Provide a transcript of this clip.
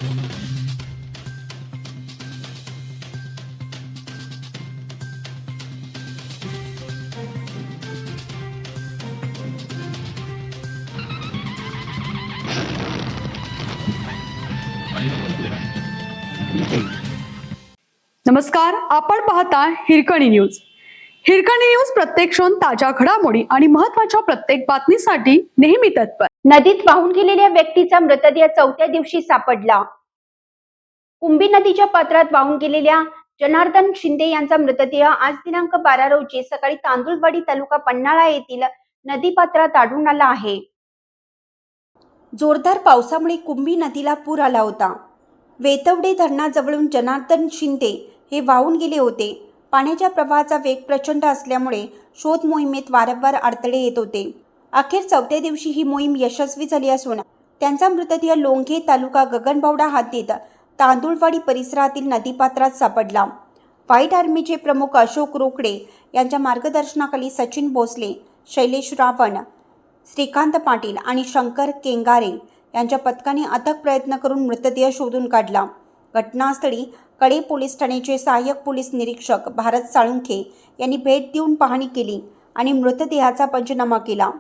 नमस्कार, आपण पाहता हिरकणी न्यूज. हिरकणी न्यूज प्रत्येक क्षण ताज्या घडामोडी आणि महत्त्वाच्या प्रत्येक बातमीसाठी नेहमी तत्पर. नदीत वाहून गेलेल्या व्यक्तीचा मृतदेह 4थ्या दिवशी सापडला. कुंभी नदीच्या पात्रात वाहून गेलेल्या जनार्दन शिंदे यांचा मृतदेह आज दिनांक 12 रोजी सकाळी तांदुळवाडी तालुका पन्हाळा येथील नदीपात्रात आढळून आला आहे. जोरदार पावसामुळे कुंभी नदीला पूर आला होता. वेतवडे धरणाजवळून जनार्दन शिंदे हे वाहून गेले होते. पाण्याच्या प्रवाहाचा वेग प्रचंड असल्यामुळे शोध मोहिमेत वारंवार अडथळे येत होते. अखेर 4थ्या दिवशी ही मोहीम यशस्वी झाली असून त्यांचा मृतदेह लोंघे तालुका गगनबावडा हद्दीत तांदुळवाडी परिसरातील नदीपात्रात सापडला. व्हाईट आर्मीचे प्रमुख अशोक रोकडे यांच्या मार्गदर्शनाखाली सचिन भोसले, शैलेश रावण, श्रीकांत पाटील आणि शंकर केंगारे यांच्या पथकाने अथक प्रयत्न करून मृतदेह शोधून काढला. घटनास्थळी कडे पोलीस ठाण्याचे सहाय्यक पोलीस निरीक्षक भारत साळुंखे यांनी भेट देऊन पाहणी केली आणि मृतदेहाचा पंचनामा केला.